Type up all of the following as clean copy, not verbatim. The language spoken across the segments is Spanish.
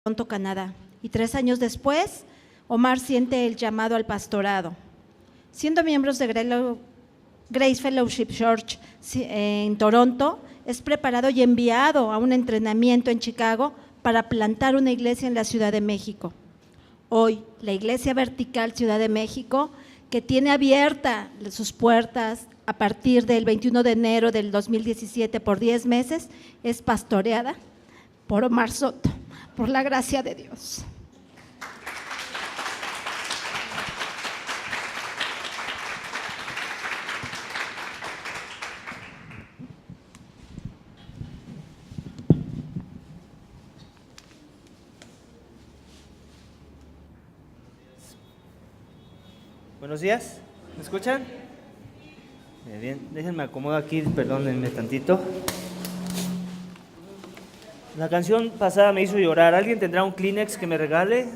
Toronto, Canadá, y 3 años después, Omar siente el llamado al pastorado. Siendo miembros de Grace Fellowship Church en Toronto, es preparado y enviado a un entrenamiento en Chicago para plantar una iglesia en la Ciudad de México. Hoy, la Iglesia Vertical Ciudad de México, que tiene abiertas sus puertas a partir del 21 de enero del 2017 por 10 meses, es pastoreada por Omar Soto, por la gracia de Dios. Buenos días, ¿me escuchan? Bien, déjenme acomodar aquí, perdónenme tantito. La canción pasada me hizo llorar. ¿Alguien tendrá un Kleenex que me regale?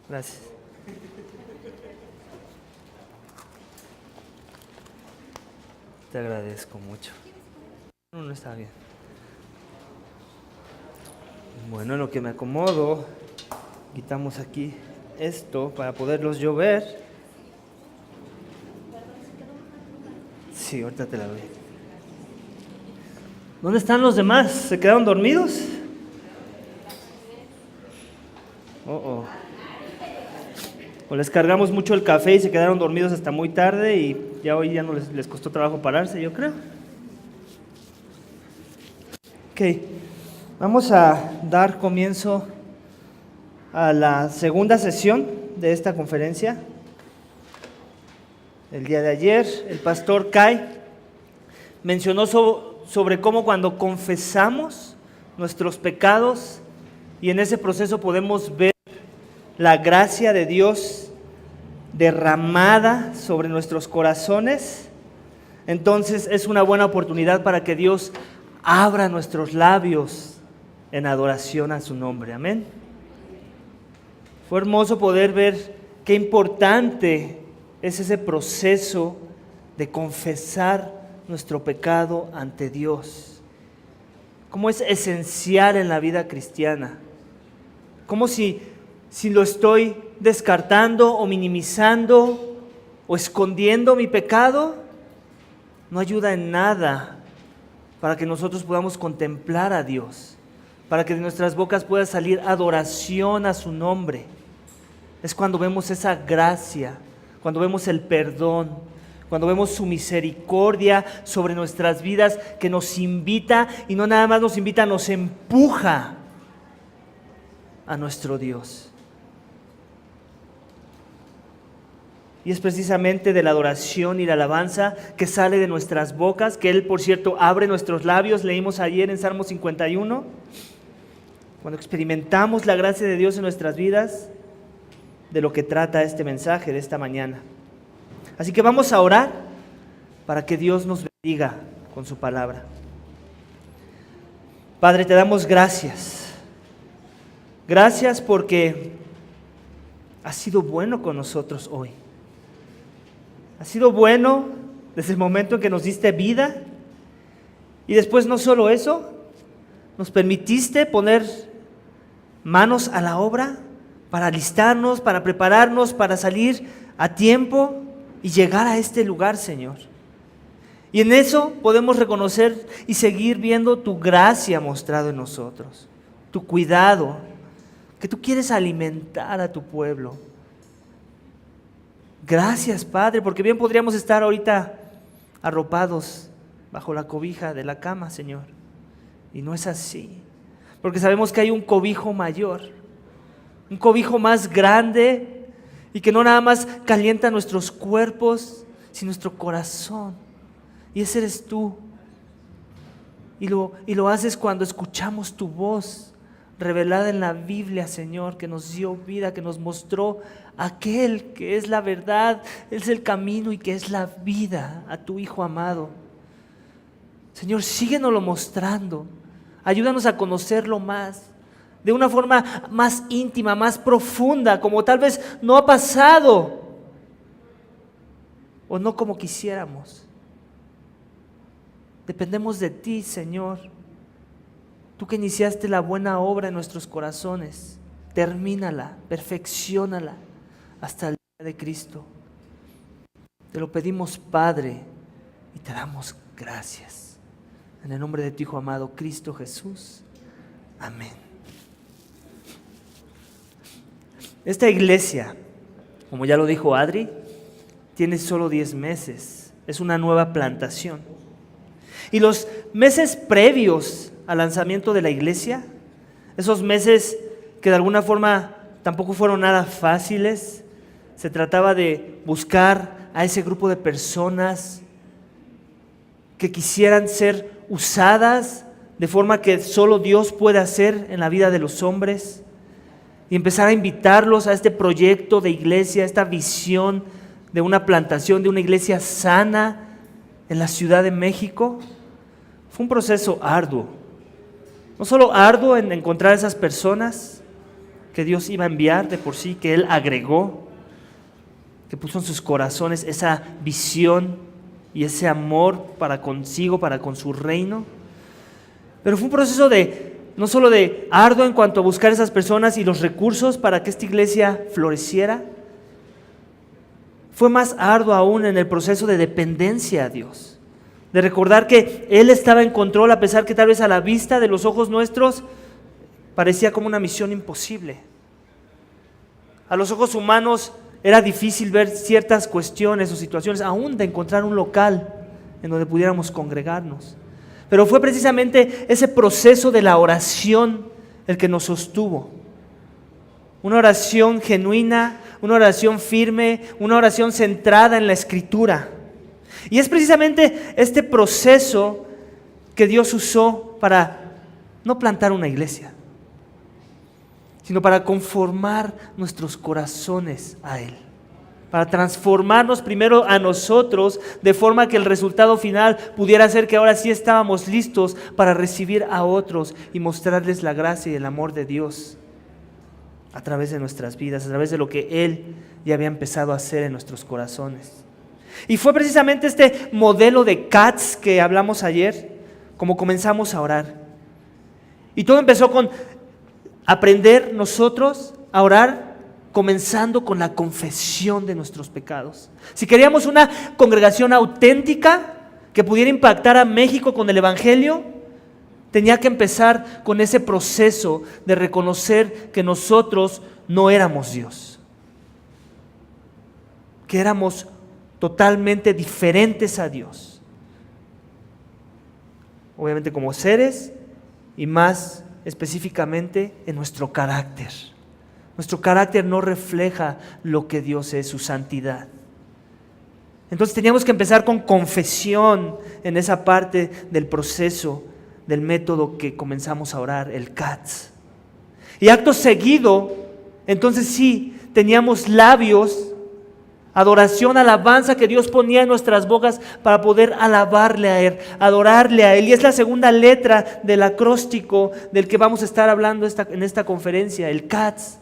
Gracias. Te agradezco mucho. No está bien. Bueno, en lo que me acomodo, quitamos aquí esto para poderlos yo ver. Sí, ahorita te la doy. ¿Dónde están los demás? ¿Se quedaron dormidos? O les cargamos mucho el café y se quedaron dormidos hasta muy tarde y ya hoy ya no les costó trabajo pararse, yo creo. Ok, vamos a dar comienzo a la segunda sesión de esta conferencia. El día de ayer el pastor Kai mencionó sobre cómo cuando confesamos nuestros pecados y en ese proceso podemos ver la gracia de Dios derramada sobre nuestros corazones, entonces es una buena oportunidad para que Dios abra nuestros labios en adoración a su nombre. Amén. Fue hermoso poder ver qué importante es ese proceso de confesar nuestro pecado ante Dios. Cómo es esencial en la vida cristiana. Como si lo estoy descartando o minimizando o escondiendo mi pecado, no ayuda en nada para que nosotros podamos contemplar a Dios, para que de nuestras bocas pueda salir adoración a su nombre. Es cuando vemos esa gracia, cuando vemos el perdón, cuando vemos su misericordia sobre nuestras vidas, que nos invita, y no nada más nos invita, nos empuja a nuestro Dios. Y es precisamente de la adoración y la alabanza que sale de nuestras bocas, que Él, por cierto, abre nuestros labios. Leímos ayer en Salmo 51, cuando experimentamos la gracia de Dios en nuestras vidas, de lo que trata este mensaje de esta mañana. Así que vamos a orar para que Dios nos bendiga con su palabra. Padre, te damos gracias. Gracias porque has sido bueno con nosotros hoy. Has sido bueno desde el momento en que nos diste vida. Y después no solo eso, nos permitiste poner manos a la obra para alistarnos, para prepararnos, para salir a tiempo y llegar a este lugar, Señor. Y en eso podemos reconocer y seguir viendo tu gracia mostrada en nosotros, tu cuidado, que tú quieres alimentar a tu pueblo. Gracias, Padre, porque bien podríamos estar ahorita arropados bajo la cobija de la cama, Señor. Y no es así, porque sabemos que hay un cobijo mayor, un cobijo más grande y que no nada más calienta nuestros cuerpos, sino nuestro corazón. Y ese eres tú. Y lo haces cuando escuchamos tu voz revelada en la Biblia, Señor, que nos dio vida, que nos mostró aquel que es la verdad, es el camino y que es la vida, a tu Hijo amado. Señor, síguenoslo mostrando. Ayúdanos a conocerlo más, de una forma más íntima, más profunda, como tal vez no ha pasado, o no como quisiéramos. Dependemos de ti, Señor. Tú que iniciaste la buena obra en nuestros corazones, termínala, perfecciónala hasta el día de Cristo. Te lo pedimos, Padre, y te damos gracias. En el nombre de tu Hijo amado, Cristo Jesús. Amén. Esta iglesia, como ya lo dijo Adri, tiene solo 10 meses. Es una nueva plantación. Y los meses previos al lanzamiento de la iglesia, esos meses que de alguna forma tampoco fueron nada fáciles, se trataba de buscar a ese grupo de personas que quisieran ser usadas de forma que solo Dios puede hacer en la vida de los hombres, y empezar a invitarlos a este proyecto de iglesia, esta visión de una plantación, de una iglesia sana en la Ciudad de México. Fue un proceso arduo, no solo arduo en encontrar esas personas que Dios iba a enviar de por sí, que Él agregó, que puso en sus corazones esa visión y ese amor para consigo, para con su reino. Pero fue un proceso no solo de arduo en cuanto a buscar esas personas y los recursos para que esta iglesia floreciera, fue más arduo aún en el proceso de dependencia a Dios, de recordar que Él estaba en control, a pesar que tal vez a la vista de los ojos nuestros parecía como una misión imposible. A los ojos humanos era difícil ver ciertas cuestiones o situaciones, aún de encontrar un local en donde pudiéramos congregarnos. Pero fue precisamente ese proceso de la oración el que nos sostuvo. Una oración genuina, una oración firme, una oración centrada en la Escritura. Y es precisamente este proceso que Dios usó para no plantar una iglesia, sino para conformar nuestros corazones a Él, para transformarnos primero a nosotros, de forma que el resultado final pudiera ser que ahora sí estábamos listos para recibir a otros y mostrarles la gracia y el amor de Dios a través de nuestras vidas, a través de lo que Él ya había empezado a hacer en nuestros corazones. Y fue precisamente este modelo de CATS que hablamos ayer, como comenzamos a orar. Y todo empezó con aprender nosotros a orar, comenzando con la confesión de nuestros pecados. Si queríamos una congregación auténtica que pudiera impactar a México con el Evangelio, tenía que empezar con ese proceso de reconocer que nosotros no éramos Dios, que éramos totalmente diferentes a Dios, obviamente como seres y más específicamente en nuestro carácter. Nuestro carácter no refleja lo que Dios es, su santidad. Entonces teníamos que empezar con confesión en esa parte del proceso, del método que comenzamos a orar, el CATS. Y acto seguido, entonces sí, teníamos labios, adoración, alabanza que Dios ponía en nuestras bocas para poder alabarle a Él, adorarle a Él. Y es la segunda letra del acróstico del que vamos a estar hablando en esta conferencia, el CATS.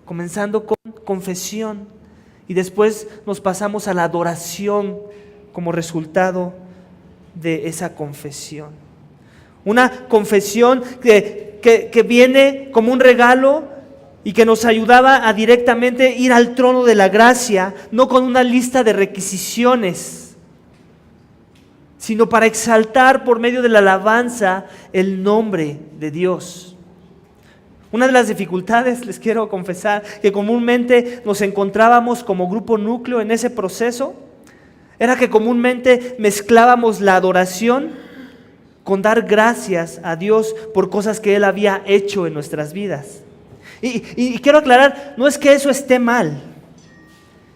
Comenzando con confesión y después nos pasamos a la adoración como resultado de esa confesión. Una confesión que viene como un regalo y que nos ayudaba a directamente ir al trono de la gracia, no con una lista de requisiciones, sino para exaltar por medio de la alabanza el nombre de Dios. Una de las dificultades, les quiero confesar, que comúnmente nos encontrábamos como grupo núcleo en ese proceso, era que comúnmente mezclábamos la adoración con dar gracias a Dios por cosas que Él había hecho en nuestras vidas. Y quiero aclarar, no es que eso esté mal,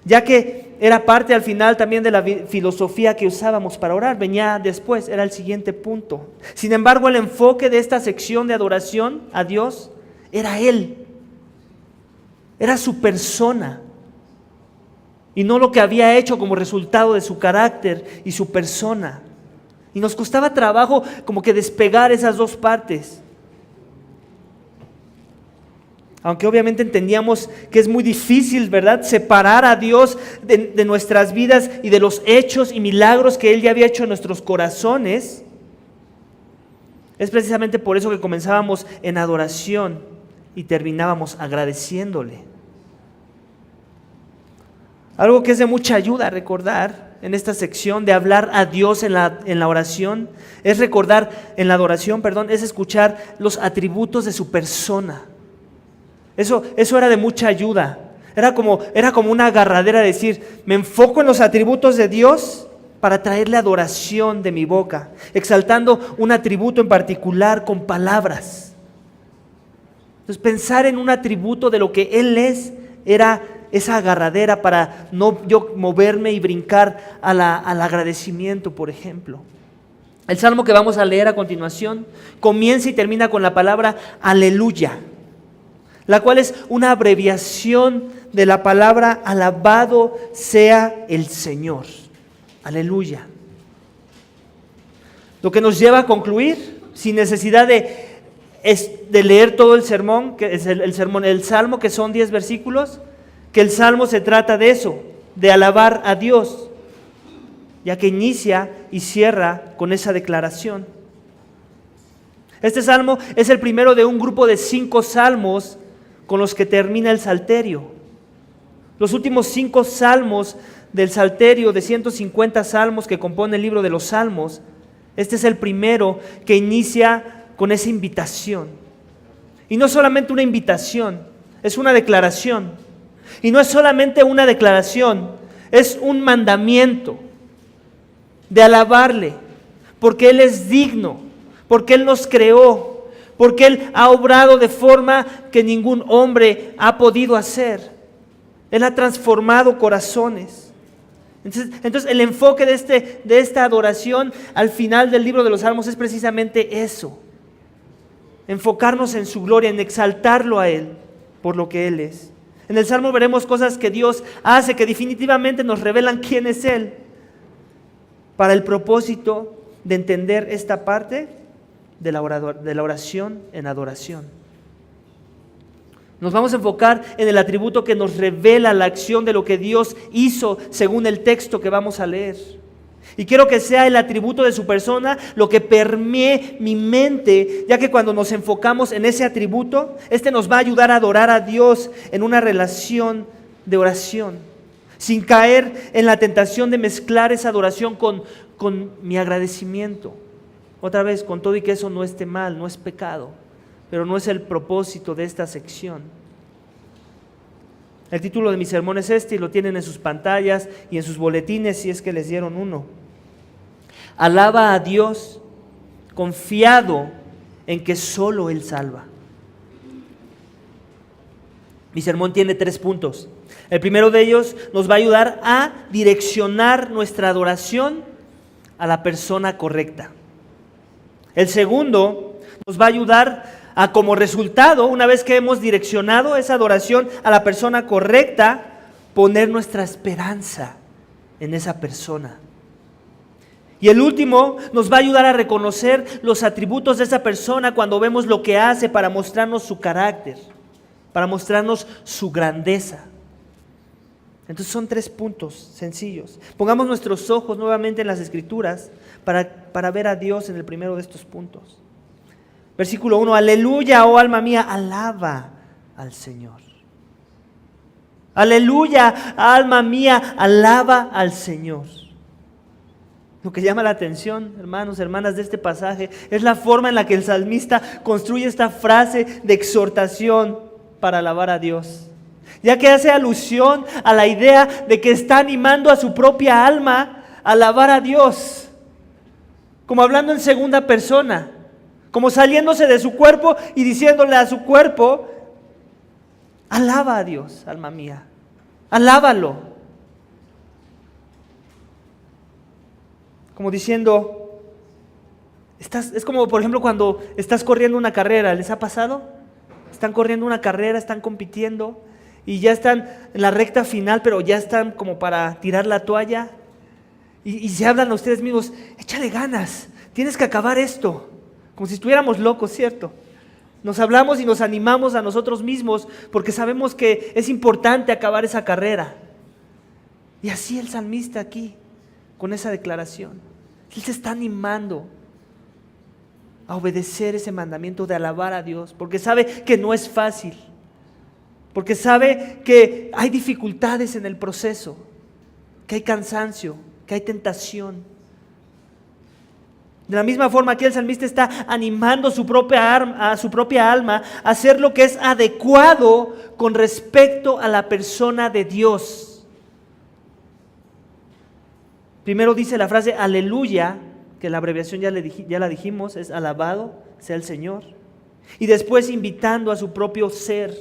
ya que era parte al final también de la filosofía que usábamos para orar, venía después, era el siguiente punto. Sin embargo, el enfoque de esta sección de adoración a Dios era Él, era su persona, y no lo que había hecho como resultado de su carácter y su persona. Y nos costaba trabajo como que despegar esas dos partes. Aunque obviamente entendíamos que es muy difícil, ¿verdad?, separar a Dios de nuestras vidas y de los hechos y milagros que Él ya había hecho en nuestros corazones. Es precisamente por eso que comenzábamos en adoración y terminábamos agradeciéndole. Algo que es de mucha ayuda a recordar en esta sección de hablar a Dios en la oración, es recordar en la adoración, es escuchar los atributos de su persona. Eso era de mucha ayuda. Era como una agarradera de decir, me enfoco en los atributos de Dios para traerle adoración de mi boca, exaltando un atributo en particular con palabras. Entonces pensar en un atributo de lo que Él es, era esa agarradera para no yo moverme y brincar al agradecimiento, por ejemplo. El salmo que vamos a leer a continuación comienza y termina con la palabra aleluya, la cual es una abreviación de la palabra alabado sea el Señor. Aleluya. Lo que nos lleva a concluir, sin necesidad de leer todo el sermón, que es el salmo, que son 10 versículos, que el salmo se trata de eso, de alabar a Dios, ya que inicia y cierra con esa declaración. Este salmo es el primero de un grupo de 5 salmos con los que termina el Salterio. Los últimos 5 salmos del Salterio, de 150 salmos que compone el libro de los Salmos, este es el primero que inicia con esa invitación. Y no solamente una invitación, es una declaración. Y no es solamente una declaración, es un mandamiento de alabarle, porque Él es digno, porque Él nos creó, porque Él ha obrado de forma que ningún hombre ha podido hacer. Él ha transformado corazones. Entonces el enfoque de esta adoración al final del libro de los Salmos es precisamente eso. Enfocarnos en su gloria, en exaltarlo a Él por lo que Él es. En el Salmo veremos cosas que Dios hace que definitivamente nos revelan quién es Él, para el propósito de entender esta parte de la oración en adoración. Nos vamos a enfocar en el atributo que nos revela la acción de lo que Dios hizo según el texto que vamos a leer. Y quiero que sea el atributo de su persona lo que permee mi mente, ya que cuando nos enfocamos en ese atributo, este nos va a ayudar a adorar a Dios en una relación de oración, sin caer en la tentación de mezclar esa adoración con mi agradecimiento. Otra vez, con todo y que eso no esté mal, no es pecado, pero no es el propósito de esta sección. El título de mi sermón es este y lo tienen en sus pantallas y en sus boletines si es que les dieron uno. Alaba a Dios confiado en que solo Él salva. Mi sermón tiene 3 puntos. El primero de ellos nos va a ayudar a direccionar nuestra adoración a la persona correcta. El segundo nos va a ayudar a, como resultado, una vez que hemos direccionado esa adoración a la persona correcta, poner nuestra esperanza en esa persona. Y el último nos va a ayudar a reconocer los atributos de esa persona cuando vemos lo que hace para mostrarnos su carácter, para mostrarnos su grandeza. Entonces son 3 puntos sencillos. Pongamos nuestros ojos nuevamente en las Escrituras para ver a Dios en el primero de estos puntos. Versículo 1, aleluya, oh alma mía, alaba al Señor. Aleluya, alma mía, alaba al Señor. Lo que llama la atención, hermanos, hermanas, de este pasaje es la forma en la que el salmista construye esta frase de exhortación para alabar a Dios, ya que hace alusión a la idea de que está animando a su propia alma a alabar a Dios, como hablando en segunda persona, como saliéndose de su cuerpo y diciéndole a su cuerpo, alaba a Dios, alma mía, alábalo. Como diciendo, es como por ejemplo cuando estás corriendo una carrera, ¿les ha pasado? Están corriendo una carrera, están compitiendo y ya están en la recta final, pero ya están como para tirar la toalla y se hablan a ustedes mismos, échale ganas, tienes que acabar esto. Como si estuviéramos locos, ¿cierto? Nos hablamos y nos animamos a nosotros mismos porque sabemos que es importante acabar esa carrera. Y así el salmista aquí, con esa declaración, él se está animando. a obedecer ese mandamiento de alabar a Dios, porque sabe que no es fácil, porque sabe que hay dificultades en el proceso, que hay cansancio, que hay tentación. De la misma forma, aquí el salmista está animando a su propia alma a hacer lo que es adecuado con respecto a la persona de Dios. Primero dice la frase aleluya, que la abreviación ya la dijimos, es alabado sea el Señor. Y después invitando a su propio ser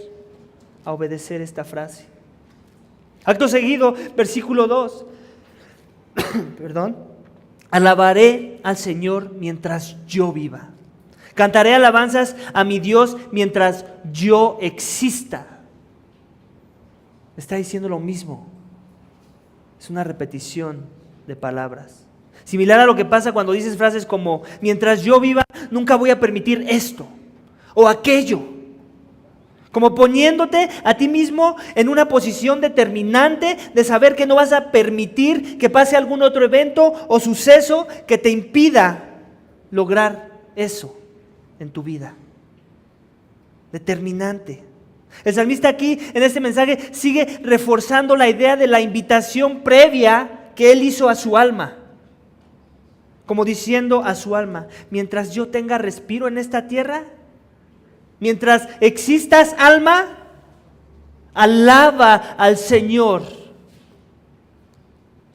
a obedecer esta frase. Acto seguido, versículo 2. Alabaré al Señor mientras yo viva. Cantaré alabanzas a mi Dios mientras yo exista. Está diciendo lo mismo. Es una repetición de palabras. Similar a lo que pasa cuando dices frases como, mientras yo viva, nunca voy a permitir esto o aquello. Como poniéndote a ti mismo en una posición determinante de saber que no vas a permitir que pase algún otro evento o suceso que te impida lograr eso en tu vida. Determinante. El salmista aquí en este mensaje sigue reforzando la idea de la invitación previa que él hizo a su alma. Como diciendo a su alma, mientras yo tenga respiro en esta tierra, mientras existas, alma, alaba al Señor.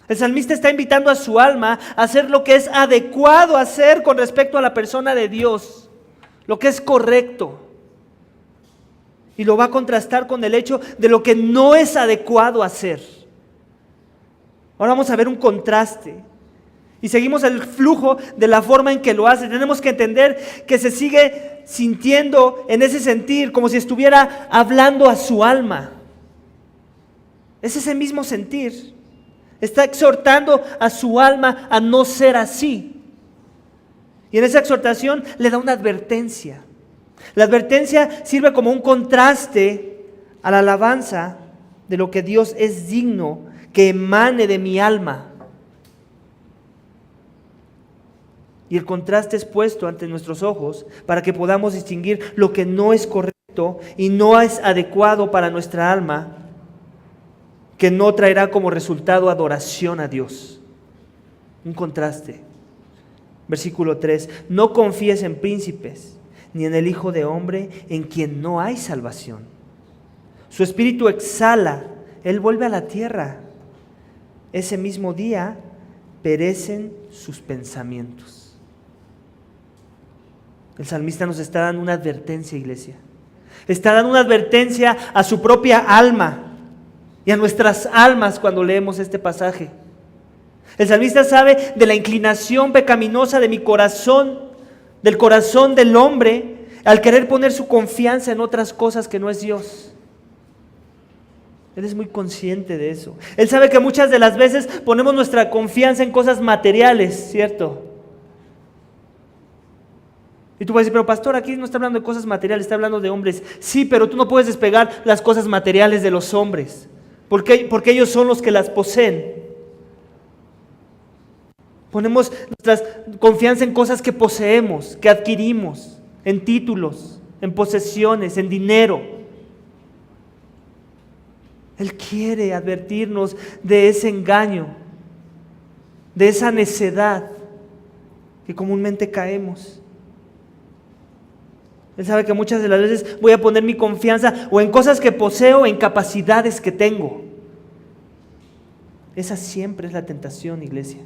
El salmista está invitando a su alma a hacer lo que es adecuado hacer con respecto a la persona de Dios, lo que es correcto. Y lo va a contrastar con el hecho de lo que no es adecuado hacer. Ahora vamos a ver un contraste. Y seguimos el flujo de la forma en que lo hace. Tenemos que entender que se sigue sintiendo en ese sentir como si estuviera hablando a su alma. Es ese mismo sentir. Está exhortando a su alma a no ser así. Y en esa exhortación le da una advertencia. La advertencia sirve como un contraste a la alabanza de lo que Dios es digno que emane de mi alma. Y el contraste es puesto ante nuestros ojos para que podamos distinguir lo que no es correcto y no es adecuado para nuestra alma, que no traerá como resultado adoración a Dios. Un contraste. Versículo 3. No confíes en príncipes, ni en el Hijo de Hombre, en quien no hay salvación. Su espíritu exhala, él vuelve a la tierra. Ese mismo día perecen sus pensamientos. El salmista nos está dando una advertencia, iglesia. Está dando una advertencia a su propia alma y a nuestras almas cuando leemos este pasaje. El salmista sabe de la inclinación pecaminosa de mi corazón, del corazón del hombre, al querer poner su confianza en otras cosas que no es Dios. Él es muy consciente de eso. Él sabe que muchas de las veces ponemos nuestra confianza en cosas materiales, ¿cierto? Y tú vas a decir, pero pastor, aquí no está hablando de cosas materiales, está hablando de hombres. Sí, pero tú no puedes despegar las cosas materiales de los hombres, porque ellos son los que las poseen. Ponemos nuestra confianza en cosas que poseemos, que adquirimos, en títulos, en posesiones, en dinero. Él quiere advertirnos de ese engaño, de esa necedad que comúnmente caemos. Él sabe que muchas de las veces voy a poner mi confianza o en cosas que poseo o en capacidades que tengo. Esa siempre es la tentación, iglesia.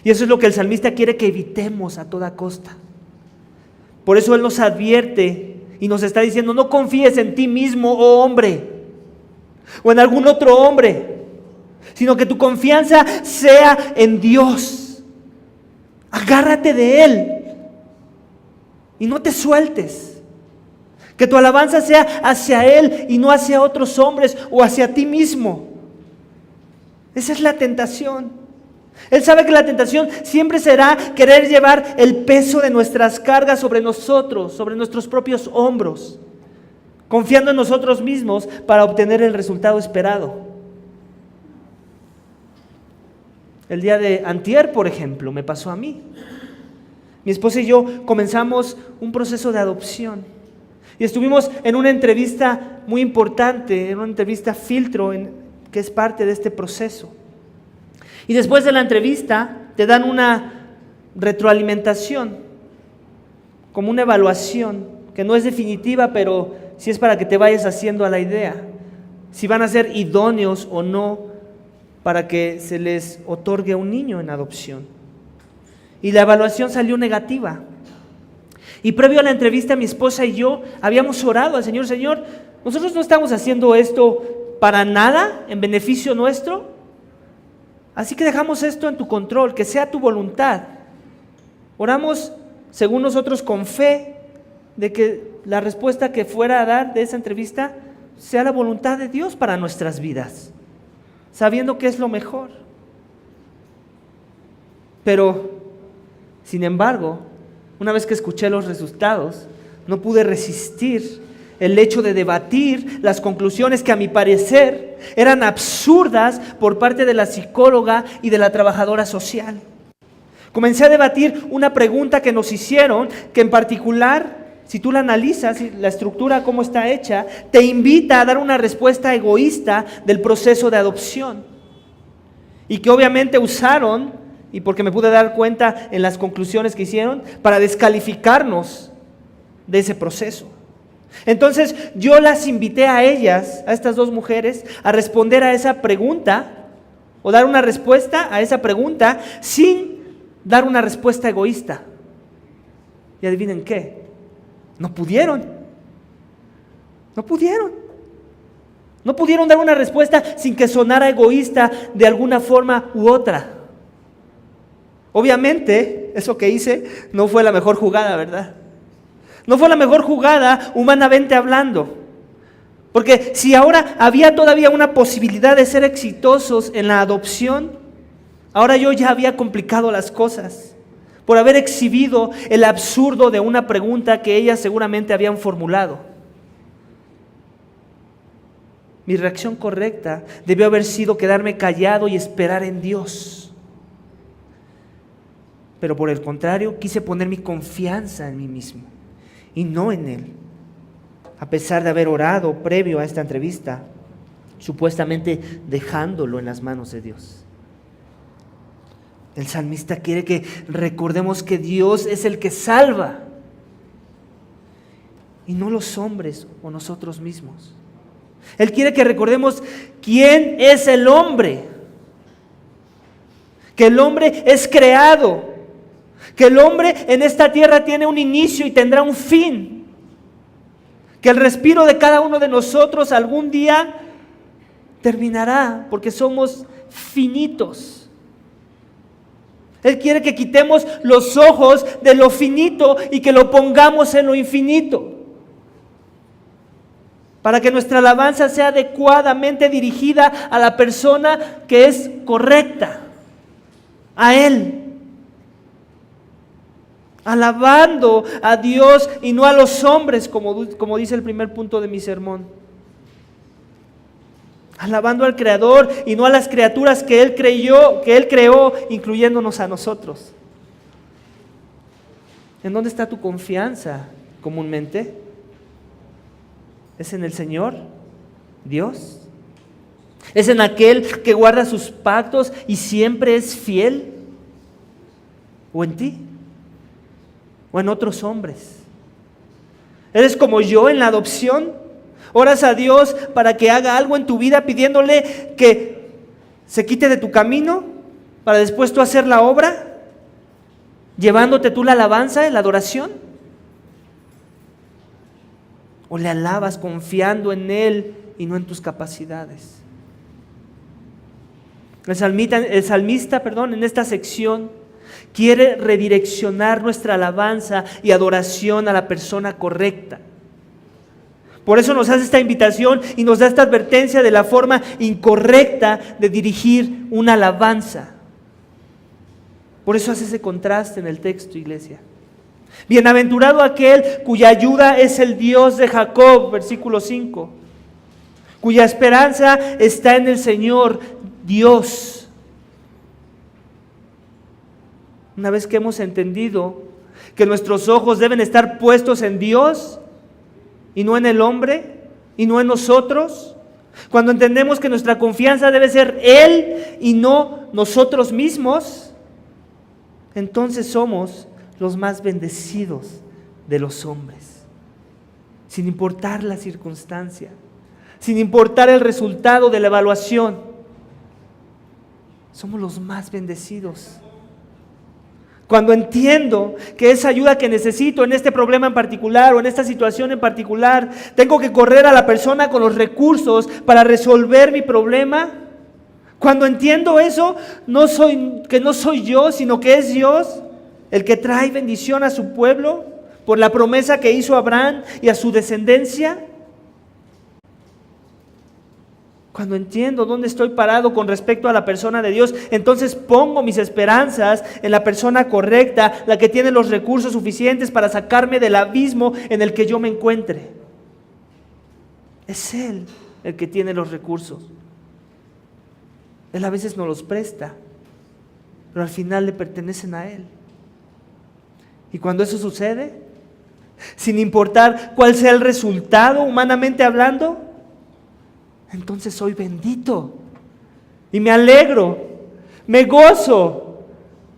Y eso es lo que el salmista quiere que evitemos a toda costa. Por eso Él nos advierte y nos está diciendo, no confíes en ti mismo, oh hombre, o en algún otro hombre, sino que tu confianza sea en Dios. Agárrate de Él y no te sueltes. Que tu alabanza sea hacia Él y no hacia otros hombres o hacia ti mismo. Esa es la tentación. Él sabe que la tentación siempre será querer llevar el peso de nuestras cargas sobre nosotros, sobre nuestros propios hombros, confiando en nosotros mismos para obtener el resultado esperado. El día de antier, por ejemplo, me pasó a mí. mi esposa y yo comenzamos un proceso de adopción. Y estuvimos en una entrevista muy importante, en una entrevista filtro, que es parte de este proceso. Y después de la entrevista te dan una retroalimentación, como una evaluación, que no es definitiva, pero sí es para que te vayas haciendo a la idea, si van a ser idóneos o no para que se les otorgue un niño en adopción. Y la evaluación salió negativa. Y previo a la entrevista, mi esposa y yo habíamos orado al Señor: Señor, nosotros no estamos haciendo esto para nada, en beneficio nuestro, así que dejamos esto en tu control, que sea tu voluntad. Oramos, según nosotros, con fe, de que la respuesta que fuera a dar de esa entrevista sea la voluntad de Dios para nuestras vidas, sabiendo que es lo mejor. Pero, sin embargo, una vez que escuché los resultados, no pude resistir el hecho de debatir las conclusiones que a mi parecer eran absurdas por parte de la psicóloga y de la trabajadora social. Comencé a debatir una pregunta que nos hicieron, que en particular, si tú la analizas, la estructura cómo está hecha, te invita a dar una respuesta egoísta del proceso de adopción. Y que obviamente usaron, y porque me pude dar cuenta en las conclusiones que hicieron, para descalificarnos de ese proceso. Entonces yo las invité a ellas, a estas dos mujeres, a responder a esa pregunta, o dar una respuesta a esa pregunta, sin dar una respuesta egoísta. Y adivinen qué, no pudieron. No pudieron dar una respuesta sin que sonara egoísta de alguna forma u otra. Obviamente, eso que hice no fue la mejor jugada, ¿verdad? No fue la mejor jugada humanamente hablando. Porque si ahora había todavía una posibilidad de ser exitosos en la adopción, ahora yo ya había complicado las cosas por haber exhibido el absurdo de una pregunta que ellas seguramente habían formulado. Mi reacción correcta debió haber sido quedarme callado y esperar en Dios. Pero por el contrario, quise poner mi confianza en mí mismo y no en Él. A pesar de haber orado previo a esta entrevista, supuestamente dejándolo en las manos de Dios. El salmista quiere que recordemos que Dios es el que salva y no los hombres o nosotros mismos. Él quiere que recordemos quién es el hombre, que el hombre es creado, que el hombre en esta tierra tiene un inicio y tendrá un fin, que el respiro de cada uno de nosotros algún día terminará porque somos finitos. Él quiere que quitemos los ojos de lo finito y que lo pongamos en lo infinito, para que nuestra alabanza sea adecuadamente dirigida a la persona que es correcta, a Él. Alabando a Dios y no a los hombres, como dice el primer punto de mi sermón. Alabando al Creador y no a las criaturas que Él creó, incluyéndonos a nosotros. ¿En dónde está tu confianza comúnmente? ¿Es en el Señor, Dios? ¿Es en aquel que guarda sus pactos y siempre es fiel? ¿O en ti? ¿O en otros hombres? ¿Eres como yo en la adopción? ¿Oras a Dios para que haga algo en tu vida pidiéndole que se quite de tu camino para después tú hacer la obra? ¿Llevándote tú la alabanza, la adoración? ¿O le alabas confiando en Él y no en tus capacidades? El salmista, en esta sección quiere redireccionar nuestra alabanza y adoración a la persona correcta. Por eso nos hace esta invitación y nos da esta advertencia de la forma incorrecta de dirigir una alabanza. Por eso hace ese contraste en el texto, iglesia. Bienaventurado aquel cuya ayuda es el Dios de Jacob, versículo 5, cuya esperanza está en el Señor, Dios. Una vez que hemos entendido que nuestros ojos deben estar puestos en Dios y no en el hombre y no en nosotros, cuando entendemos que nuestra confianza debe ser Él y no nosotros mismos, entonces somos los más bendecidos de los hombres, sin importar la circunstancia, sin importar el resultado de la evaluación. Somos los más bendecidos. Cuando entiendo que esa ayuda que necesito en este problema en particular o en esta situación en particular, tengo que correr a la persona con los recursos para resolver mi problema. Cuando entiendo eso, no soy yo, sino que es Dios el que trae bendición a su pueblo por la promesa que hizo a Abraham y a su descendencia. Cuando entiendo dónde estoy parado con respecto a la persona de Dios, entonces pongo mis esperanzas en la persona correcta, la que tiene los recursos suficientes para sacarme del abismo en el que yo me encuentre. Es Él el que tiene los recursos. Él a veces nos los presta, pero al final le pertenecen a Él. Y cuando eso sucede, sin importar cuál sea el resultado humanamente hablando, entonces soy bendito y me alegro, me gozo,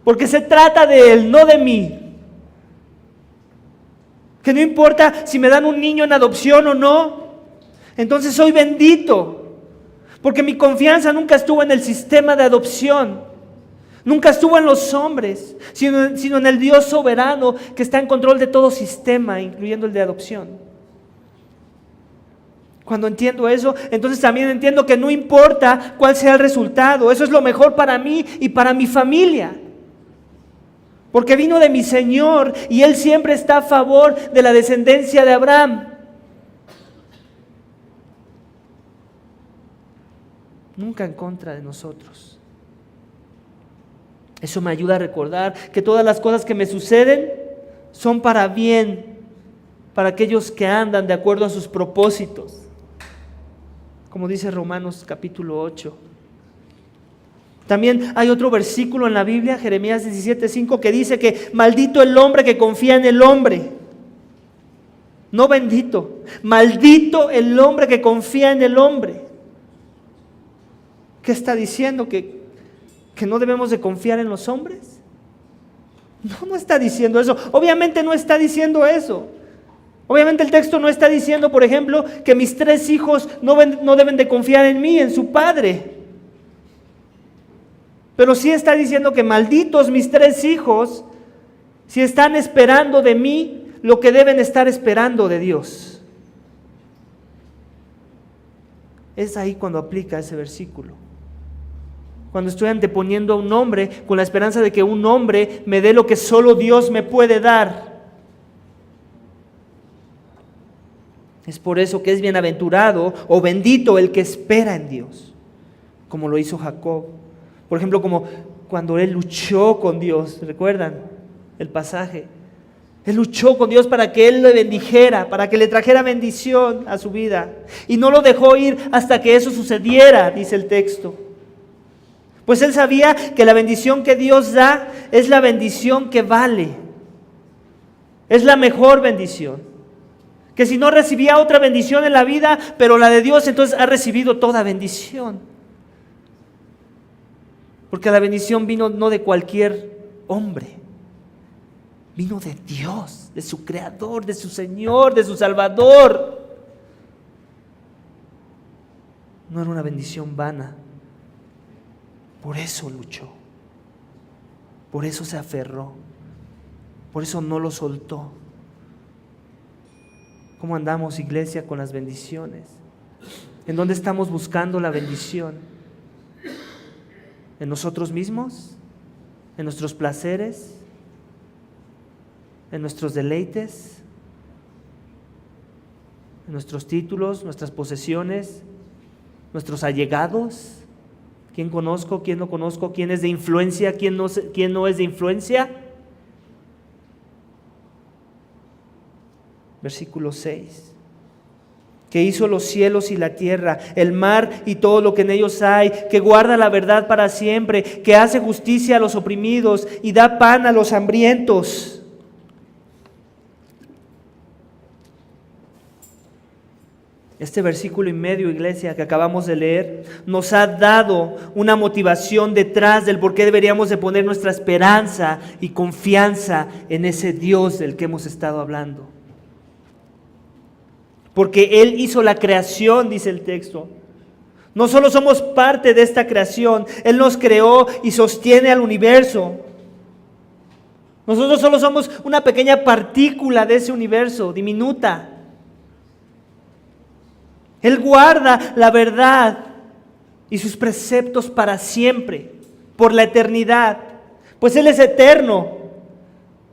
porque se trata de Él, no de mí. Que no importa si me dan un niño en adopción o no, entonces soy bendito, porque mi confianza nunca estuvo en el sistema de adopción, nunca estuvo en los hombres, sino en el Dios soberano que está en control de todo sistema, incluyendo el de adopción. Cuando entiendo eso, entonces también entiendo que no importa cuál sea el resultado, eso es lo mejor para mí y para mi familia. Porque vino de mi Señor y Él siempre está a favor de la descendencia de Abraham. Nunca en contra de nosotros. Eso me ayuda a recordar que todas las cosas que me suceden son para bien, para aquellos que andan de acuerdo a sus propósitos. Como dice Romanos capítulo 8. También hay otro versículo en la Biblia, Jeremías 17:5, que dice que maldito el hombre que confía en el hombre. No bendito, maldito el hombre que confía en el hombre. ¿Qué está diciendo? ¿Que no debemos de confiar en los hombres? No está diciendo eso. Obviamente no está diciendo eso. Obviamente el texto no está diciendo, por ejemplo, que mis 3 hijos no deben de confiar en mí, en su padre. Pero sí está diciendo que malditos mis 3 hijos si están esperando de mí lo que deben estar esperando de Dios. Es ahí cuando aplica ese versículo. Cuando estoy anteponiendo a un hombre con la esperanza de que un hombre me dé lo que solo Dios me puede dar. Es por eso que es bienaventurado o bendito el que espera en Dios, como lo hizo Jacob. Por ejemplo, como cuando él luchó con Dios, ¿recuerdan el pasaje? Él luchó con Dios para que Él le bendijera, para que le trajera bendición a su vida. Y no lo dejó ir hasta que eso sucediera, dice el texto. Pues él sabía que la bendición que Dios da es la bendición que vale. Es la mejor bendición. Que si no recibía otra bendición en la vida, pero la de Dios, entonces ha recibido toda bendición. Porque la bendición vino no de cualquier hombre, vino de Dios, de su Creador, de su Señor, de su Salvador. No era una bendición vana. Por eso luchó, por eso se aferró, por eso no lo soltó. ¿Cómo andamos, iglesia, con las bendiciones? ¿En dónde estamos buscando la bendición? ¿En nosotros mismos? ¿En nuestros placeres? ¿En nuestros deleites? ¿En nuestros títulos, nuestras posesiones, nuestros allegados? ¿Quién conozco, quién no conozco? ¿Quién es de influencia, quién no es de influencia? Versículo 6. Que hizo los cielos y la tierra, el mar y todo lo que en ellos hay, que guarda la verdad para siempre, que hace justicia a los oprimidos y da pan a los hambrientos. Este versículo y medio, iglesia, que acabamos de leer, nos ha dado una motivación detrás del por qué deberíamos de poner nuestra esperanza y confianza en ese Dios del que hemos estado hablando. Porque Él hizo la creación, dice el texto. No solo somos parte de esta creación, Él nos creó y sostiene al universo. Nosotros solo somos una pequeña partícula de ese universo, diminuta. Él guarda la verdad y sus preceptos para siempre, por la eternidad, pues Él es eterno.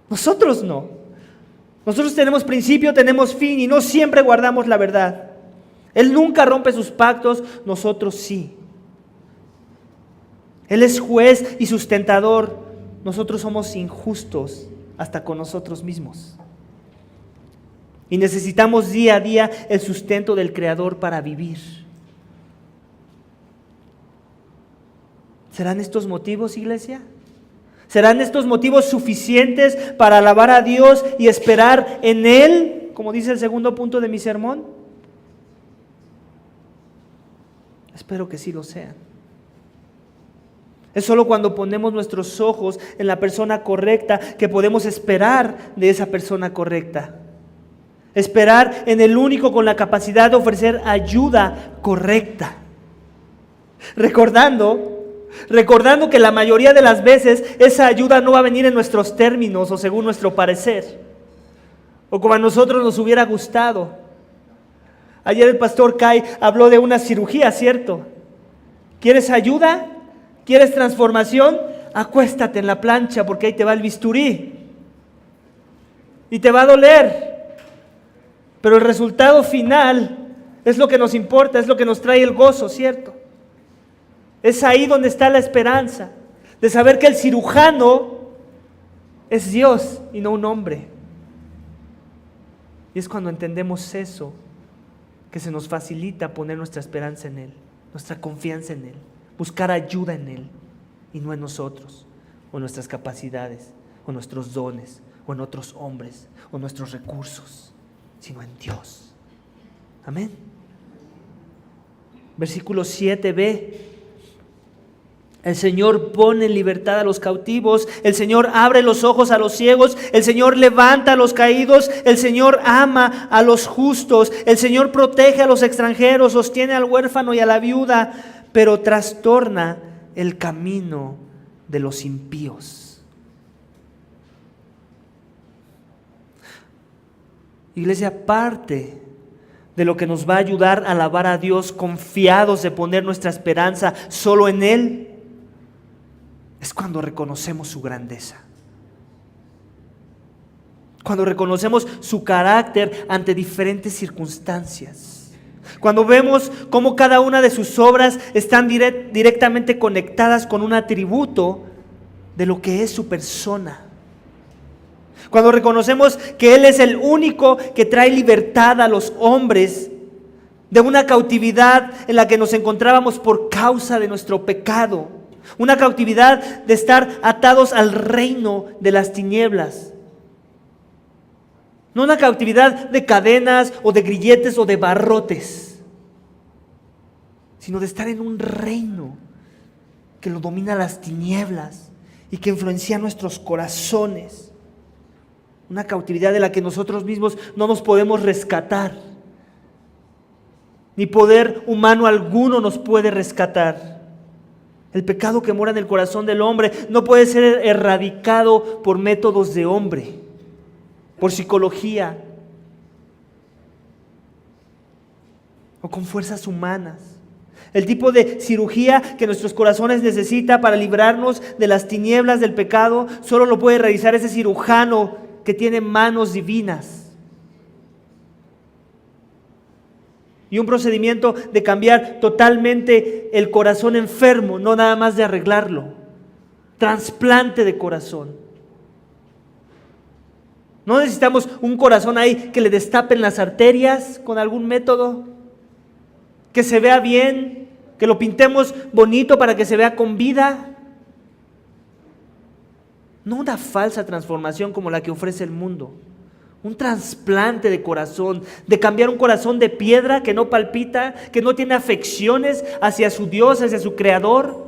Nosotros no. Nosotros tenemos principio, tenemos fin y no siempre guardamos la verdad. Él nunca rompe sus pactos, nosotros sí. Él es juez y sustentador, nosotros somos injustos hasta con nosotros mismos. Y necesitamos día a día el sustento del Creador para vivir. ¿Serán estos motivos, iglesia? ¿Serán estos motivos suficientes para alabar a Dios y esperar en Él, como dice el segundo punto de mi sermón? Espero que sí lo sean. Es solo cuando ponemos nuestros ojos en la persona correcta que podemos esperar de esa persona correcta. Esperar en el único con la capacidad de ofrecer ayuda correcta. Recordando que la mayoría de las veces esa ayuda no va a venir en nuestros términos o según nuestro parecer, o como a nosotros nos hubiera gustado. Ayer el pastor Kai habló de una cirugía, ¿cierto? ¿Quieres ayuda? ¿Quieres transformación? Acuéstate en la plancha porque ahí te va el bisturí y te va a doler. Pero el resultado final es lo que nos importa, es lo que nos trae el gozo, ¿cierto? Es ahí donde está la esperanza, de saber que el cirujano es Dios y no un hombre. Y es cuando entendemos eso, que se nos facilita poner nuestra esperanza en Él, nuestra confianza en Él, buscar ayuda en Él y no en nosotros, o en nuestras capacidades, o en nuestros dones, o en otros hombres, o en nuestros recursos, sino en Dios. Amén. Versículo 7b. El Señor pone en libertad a los cautivos, el Señor abre los ojos a los ciegos, el Señor levanta a los caídos, el Señor ama a los justos, el Señor protege a los extranjeros, sostiene al huérfano y a la viuda, pero trastorna el camino de los impíos. Iglesia, parte de lo que nos va a ayudar a alabar a Dios confiados de poner nuestra esperanza solo en Él es cuando reconocemos su grandeza. Cuando reconocemos su carácter ante diferentes circunstancias. Cuando vemos cómo cada una de sus obras están directamente conectadas con un atributo de lo que es su persona. Cuando reconocemos que Él es el único que trae libertad a los hombres de una cautividad en la que nos encontrábamos por causa de nuestro pecado. Una cautividad de estar atados al reino de las tinieblas. No una cautividad de cadenas o de grilletes o de barrotes, sino de estar en un reino que lo domina las tinieblas y que influencia nuestros corazones. Una cautividad de la que nosotros mismos no nos podemos rescatar. Ni poder humano alguno nos puede rescatar. El pecado que mora en el corazón del hombre no puede ser erradicado por métodos de hombre, por psicología o con fuerzas humanas. El tipo de cirugía que nuestros corazones necesitan para librarnos de las tinieblas del pecado solo lo puede realizar ese cirujano que tiene manos divinas. Y un procedimiento de cambiar totalmente el corazón enfermo, no nada más de arreglarlo. Trasplante de corazón. No necesitamos un corazón ahí que le destapen las arterias con algún método, que se vea bien, que lo pintemos bonito para que se vea con vida. No una falsa transformación como la que ofrece el mundo. un trasplante de corazón, de cambiar un corazón de piedra que no palpita, que no tiene afecciones hacia su Dios, hacia su Creador,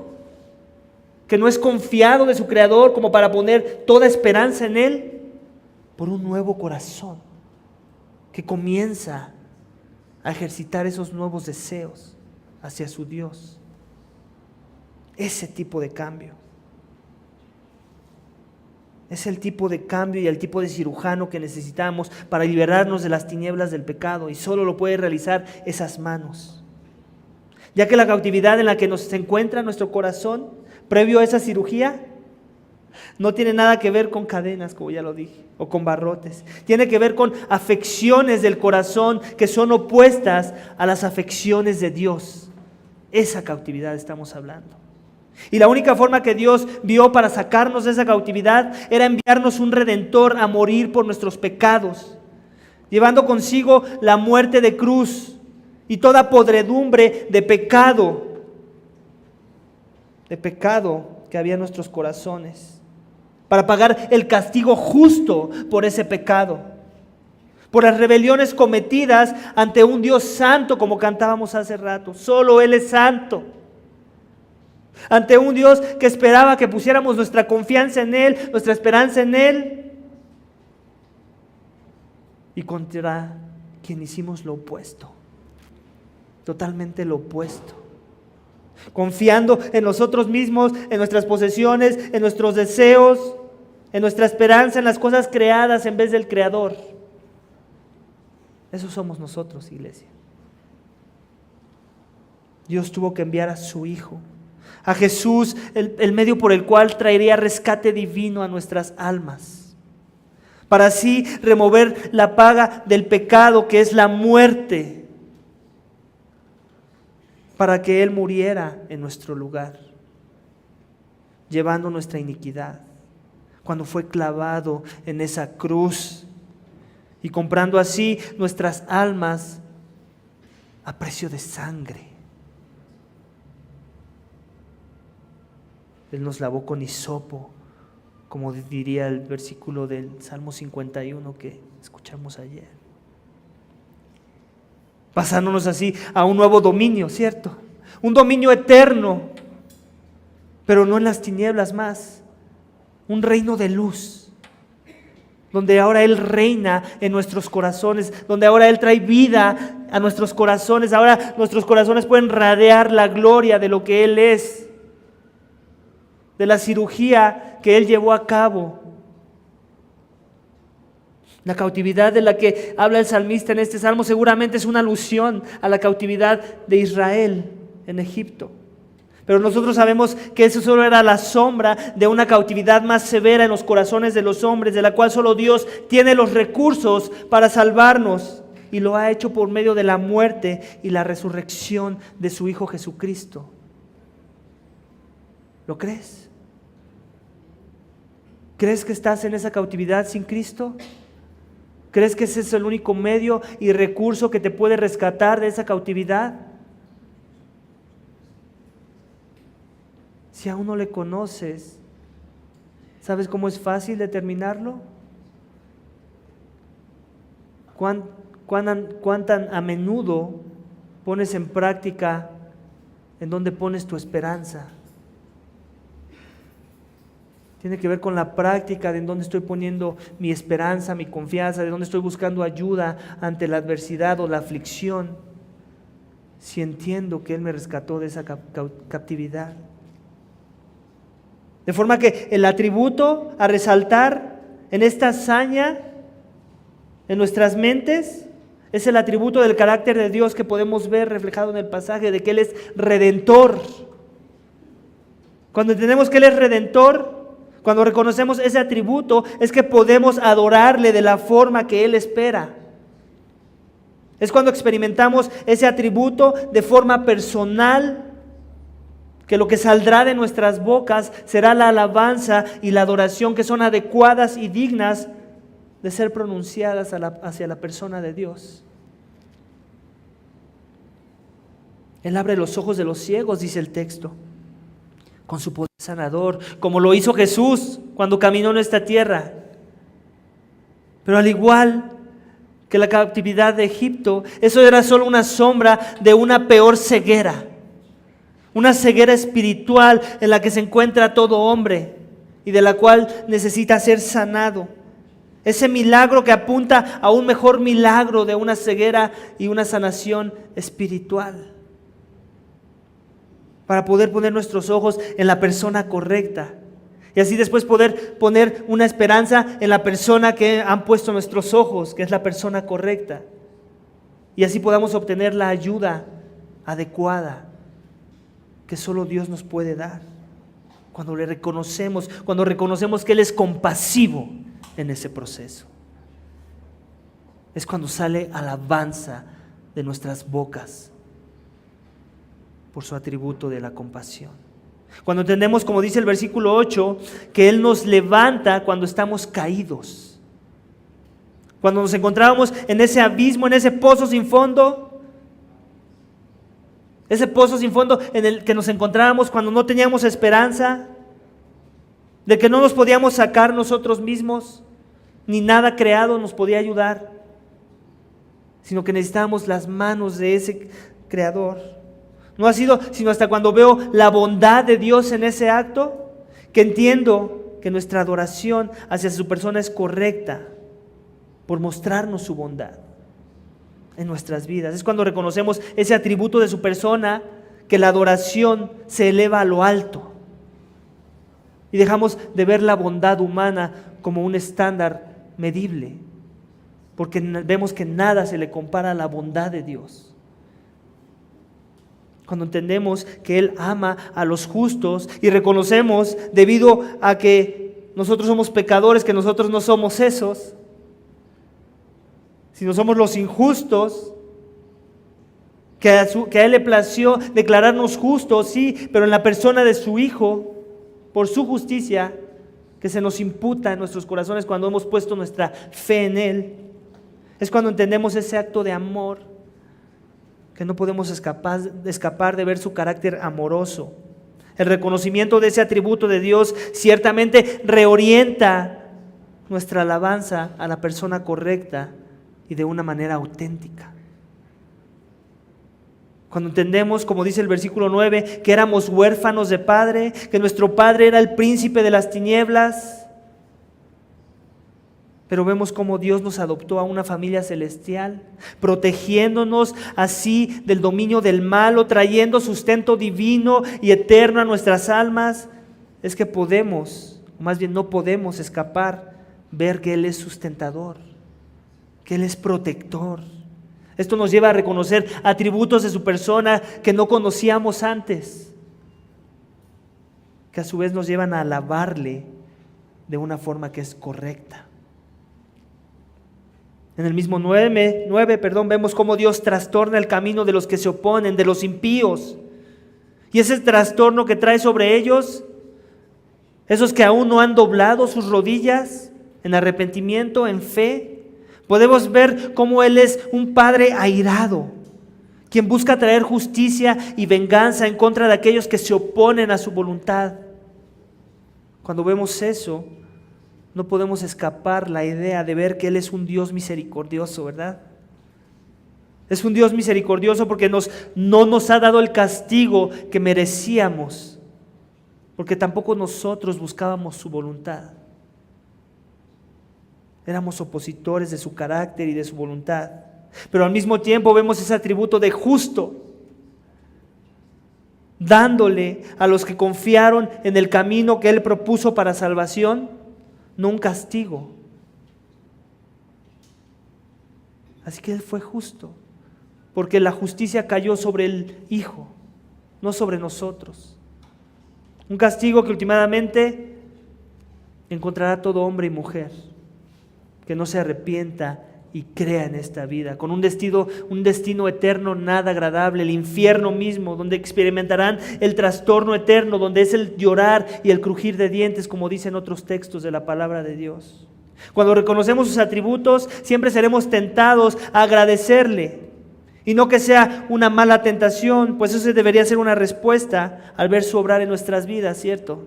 que no es confiado de su Creador como para poner toda esperanza en Él, por un nuevo corazón que comienza a ejercitar esos nuevos deseos hacia su Dios. Ese tipo de cambio es el tipo de cambio y el tipo de cirujano que necesitamos para liberarnos de las tinieblas del pecado, y solo lo puede realizar esas manos. Ya que la cautividad en la que se encuentra nuestro corazón previo a esa cirugía no tiene nada que ver con cadenas, como ya lo dije, o con barrotes. Tiene que ver con afecciones del corazón que son opuestas a las afecciones de Dios. Esa cautividad estamos hablando. Y la única forma que Dios vio para sacarnos de esa cautividad era enviarnos un Redentor a morir por nuestros pecados, llevando consigo la muerte de cruz y toda podredumbre de pecado que había en nuestros corazones, para pagar el castigo justo por ese pecado, por las rebeliones cometidas ante un Dios santo, como cantábamos hace rato. Solo Él es santo. Ante un Dios que esperaba que pusiéramos nuestra confianza en Él, nuestra esperanza en Él, y contra quien hicimos lo opuesto, totalmente lo opuesto, confiando en nosotros mismos, en nuestras posesiones, en nuestros deseos, en nuestra esperanza, en las cosas creadas en vez del Creador. Eso somos nosotros, iglesia. Dios tuvo que enviar a su Hijo, a Jesús, el medio por el cual traería rescate divino a nuestras almas, para así remover la paga del pecado, que es la muerte, para que Él muriera en nuestro lugar, llevando nuestra iniquidad, cuando fue clavado en esa cruz, y comprando así nuestras almas a precio de sangre. Él nos lavó con hisopo, como diría el versículo del Salmo 51 que escuchamos ayer, pasándonos así a un nuevo dominio, ¿cierto? Un dominio eterno, pero no en las tinieblas más, un reino de luz, donde ahora Él reina en nuestros corazones, donde ahora Él trae vida a nuestros corazones. Ahora nuestros corazones pueden radiar la gloria de lo que Él es, de la cirugía que Él llevó a cabo. La cautividad de la que habla el salmista en este salmo seguramente es una alusión a la cautividad de Israel en Egipto. Pero nosotros sabemos que eso solo era la sombra de una cautividad más severa en los corazones de los hombres, de la cual solo Dios tiene los recursos para salvarnos, y lo ha hecho por medio de la muerte y la resurrección de su Hijo Jesucristo. ¿Lo crees? ¿Crees que estás en esa cautividad sin Cristo? ¿Crees que ese es el único medio y recurso que te puede rescatar de esa cautividad? Si aún no le conoces, ¿sabes cómo es fácil determinarlo? ¿Cuán tan a menudo pones en práctica en dónde pones tu esperanza? Tiene que ver con la práctica de en dónde estoy poniendo mi esperanza, mi confianza, de dónde estoy buscando ayuda ante la adversidad o la aflicción, si entiendo que Él me rescató de esa captividad. De forma que el atributo a resaltar en esta hazaña en nuestras mentes es el atributo del carácter de Dios que podemos ver reflejado en el pasaje, de que Él es redentor. Cuando entendemos que Él es redentor, cuando reconocemos ese atributo, es que podemos adorarle de la forma que Él espera. Es cuando experimentamos ese atributo de forma personal, que lo que saldrá de nuestras bocas será la alabanza y la adoración que son adecuadas y dignas de ser pronunciadas hacia la persona de Dios. Él abre los ojos de los ciegos, dice el texto, con su poder sanador, como lo hizo Jesús cuando caminó en esta tierra. Pero al igual que la cautividad de Egipto, eso era solo una sombra de una peor ceguera. Una ceguera espiritual en la que se encuentra todo hombre y de la cual necesita ser sanado. Ese milagro que apunta a un mejor milagro de una ceguera y una sanación espiritual. Para poder poner nuestros ojos en la persona correcta. Y así después poder poner una esperanza en la persona que han puesto nuestros ojos, que es la persona correcta. Y así podamos obtener la ayuda adecuada que solo Dios nos puede dar. Cuando reconocemos que Él es compasivo en ese proceso. Es cuando sale alabanza de nuestras bocas por su atributo de la compasión. Cuando entendemos, como dice el versículo 8, que Él nos levanta cuando estamos caídos. Cuando nos encontrábamos en ese abismo, en ese pozo sin fondo. Ese pozo sin fondo en el que nos encontrábamos cuando no teníamos esperanza. De que no nos podíamos sacar nosotros mismos. Ni nada creado nos podía ayudar. Sino que necesitábamos las manos de ese Creador. No ha sido sino hasta cuando veo la bondad de Dios en ese acto, que entiendo que nuestra adoración hacia su persona es correcta, por mostrarnos su bondad en nuestras vidas. Es cuando reconocemos ese atributo de su persona, que la adoración se eleva a lo alto. Y dejamos de ver la bondad humana como un estándar medible, porque vemos que nada se le compara a la bondad de Dios. Cuando entendemos que Él ama a los justos y reconocemos, debido a que nosotros somos pecadores, que nosotros no somos esos, sino somos los injustos, que a Él le plació declararnos justos, sí, pero en la persona de su Hijo, por su justicia, que se nos imputa en nuestros corazones cuando hemos puesto nuestra fe en Él. Es cuando entendemos ese acto de amor, que no podemos escapar de ver su carácter amoroso. El reconocimiento de ese atributo de Dios ciertamente reorienta nuestra alabanza a la persona correcta y de una manera auténtica. Cuando entendemos, como dice el versículo 9, que éramos huérfanos de padre, que nuestro padre era el príncipe de las tinieblas, pero vemos cómo Dios nos adoptó a una familia celestial, protegiéndonos así del dominio del malo, trayendo sustento divino y eterno a nuestras almas. Es que podemos, o más bien no podemos escapar, ver que Él es sustentador, que Él es protector. Esto nos lleva a reconocer atributos de su persona que no conocíamos antes, que a su vez nos llevan a alabarle de una forma que es correcta. En el mismo 9, vemos cómo Dios trastorna el camino de los que se oponen, de los impíos. Y ese trastorno que trae sobre ellos, esos que aún no han doblado sus rodillas en arrepentimiento, en fe, podemos ver cómo Él es un Padre airado, quien busca traer justicia y venganza en contra de aquellos que se oponen a su voluntad. Cuando vemos eso, no podemos escapar la idea de ver que Él es un Dios misericordioso, ¿verdad? Es un Dios misericordioso porque no nos ha dado el castigo que merecíamos, porque tampoco nosotros buscábamos su voluntad. Éramos opositores de su carácter y de su voluntad. Pero al mismo tiempo vemos ese atributo de justo, dándole a los que confiaron en el camino que Él propuso para salvación, no un castigo. Así que Él fue justo, porque la justicia cayó sobre el Hijo, no sobre nosotros. Un castigo que últimamente encontrará todo hombre y mujer que no se arrepienta y crea en esta vida, con un destino eterno nada agradable, el infierno mismo, donde experimentarán el trastorno eterno, donde es el llorar y el crujir de dientes, como dicen otros textos de la palabra de Dios. Cuando reconocemos sus atributos, siempre seremos tentados a agradecerle, y no que sea una mala tentación, pues eso debería ser una respuesta al ver su obrar en nuestras vidas, ¿cierto?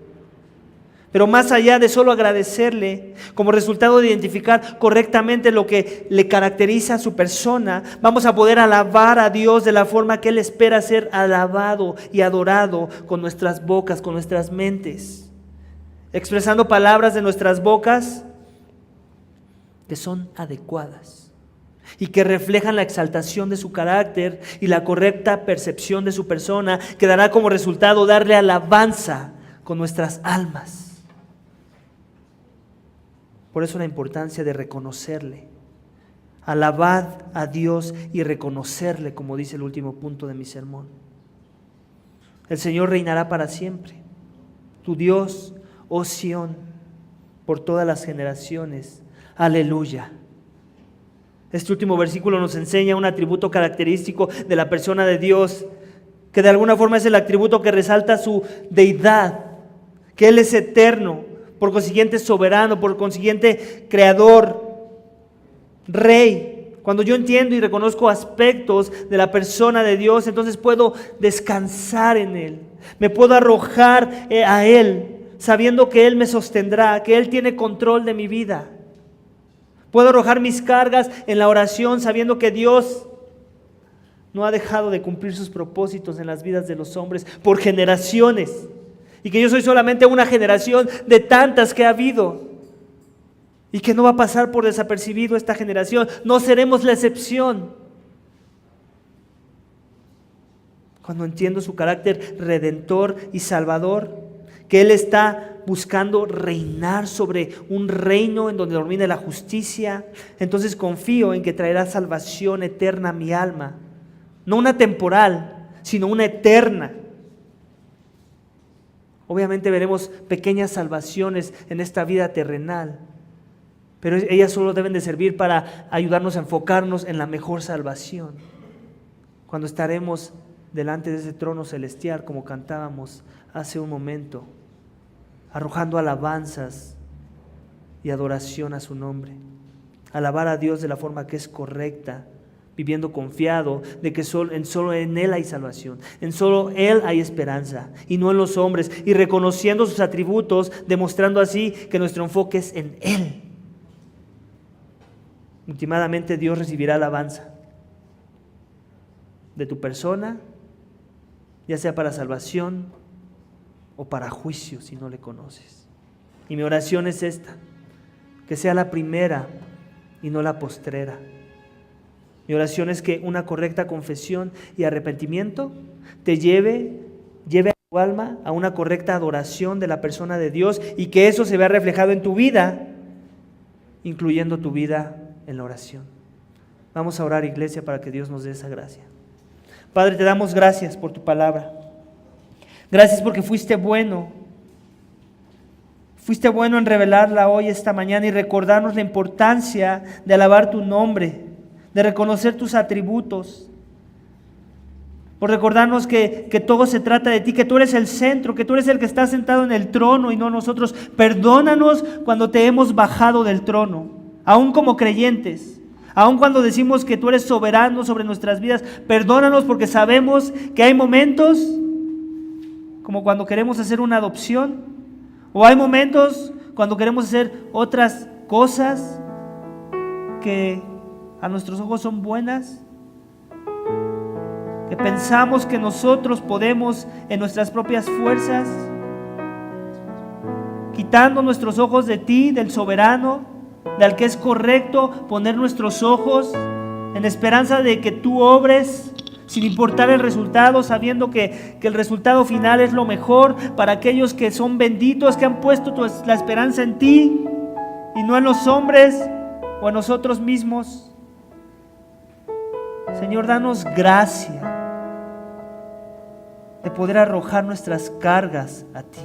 Pero más allá de solo agradecerle, como resultado de identificar correctamente lo que le caracteriza a su persona, vamos a poder alabar a Dios de la forma que Él espera ser alabado y adorado con nuestras bocas, con nuestras mentes, expresando palabras de nuestras bocas que son adecuadas y que reflejan la exaltación de su carácter y la correcta percepción de su persona, que dará como resultado darle alabanza con nuestras almas. Por eso la importancia de reconocerle. Alabad a Dios y reconocerle, como dice el último punto de mi sermón. El Señor reinará para siempre. Tu Dios, oh Sión, por todas las generaciones. Aleluya. Este último versículo nos enseña un atributo característico de la persona de Dios, que de alguna forma es el atributo que resalta su deidad, que Él es eterno, por consiguiente soberano, por consiguiente creador, rey. Cuando yo entiendo y reconozco aspectos de la persona de Dios, entonces puedo descansar en Él. Me puedo arrojar a Él, sabiendo que Él me sostendrá, que Él tiene control de mi vida. Puedo arrojar mis cargas en la oración, sabiendo que Dios no ha dejado de cumplir sus propósitos en las vidas de los hombres por generaciones. Y que yo soy solamente una generación de tantas que ha habido. Y que no va a pasar por desapercibido esta generación. No seremos la excepción. Cuando entiendo su carácter redentor y salvador, que Él está buscando reinar sobre un reino en donde domine la justicia, entonces confío en que traerá salvación eterna a mi alma. No una temporal, sino una eterna. Obviamente veremos pequeñas salvaciones en esta vida terrenal, pero ellas solo deben de servir para ayudarnos a enfocarnos en la mejor salvación. Cuando estaremos delante de ese trono celestial, como cantábamos hace un momento, arrojando alabanzas y adoración a su nombre. Alabar a Dios de la forma que es correcta, viviendo confiado de que solo en Él hay salvación, en solo Él hay esperanza y no en los hombres, y reconociendo sus atributos, demostrando así que nuestro enfoque es en Él. Últimamente Dios recibirá alabanza de tu persona, ya sea para salvación o para juicio si no le conoces. Y mi oración es esta, que sea la primera y no la postrera. Mi oración es que una correcta confesión y arrepentimiento te lleve a tu alma a una correcta adoración de la persona de Dios y que eso se vea reflejado en tu vida, incluyendo tu vida en la oración. Vamos a orar, iglesia, para que Dios nos dé esa gracia. Padre, te damos gracias por tu palabra. Gracias porque fuiste bueno. Fuiste bueno en revelarla hoy, esta mañana, y recordarnos la importancia de alabar tu nombre, de reconocer tus atributos, por recordarnos que todo se trata de ti, que tú eres el centro, que tú eres el que está sentado en el trono y no nosotros. Perdónanos cuando te hemos bajado del trono, aún como creyentes, aún cuando decimos que tú eres soberano sobre nuestras vidas. Perdónanos porque sabemos que hay momentos como cuando queremos hacer una adopción, o hay momentos cuando queremos hacer otras cosas que a nuestros ojos son buenas, que pensamos que nosotros podemos en nuestras propias fuerzas, quitando nuestros ojos de ti, del soberano, del que es correcto poner nuestros ojos en esperanza de que tú obres sin importar el resultado, sabiendo que el resultado final es lo mejor para aquellos que son benditos, que han puesto la esperanza en ti y no en los hombres o en nosotros mismos. Señor, danos gracia de poder arrojar nuestras cargas a ti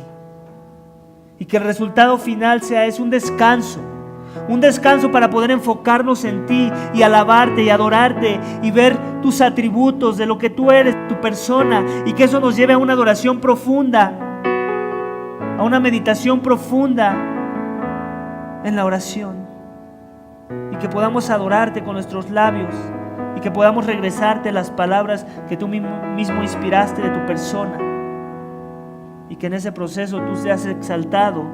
y que el resultado final sea un descanso para poder enfocarnos en ti y alabarte y adorarte y ver tus atributos de lo que tú eres, tu persona, y que eso nos lleve a una adoración profunda, a una meditación profunda en la oración, y que podamos adorarte con nuestros labios y que podamos regresarte las palabras que tú mismo inspiraste de tu persona, y que en ese proceso tú seas exaltado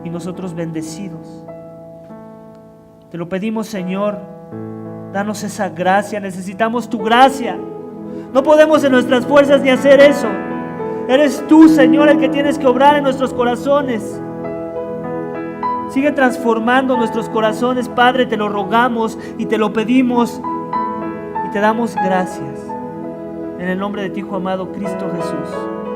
y nosotros bendecidos. Te lo pedimos, Señor, danos esa gracia, necesitamos tu gracia. No podemos en nuestras fuerzas ni hacer eso. Eres tú, Señor, el que tienes que obrar en nuestros corazones. Sigue transformando nuestros corazones, Padre, te lo rogamos y te lo pedimos y te damos gracias. En el nombre de tu Hijo amado, Cristo Jesús.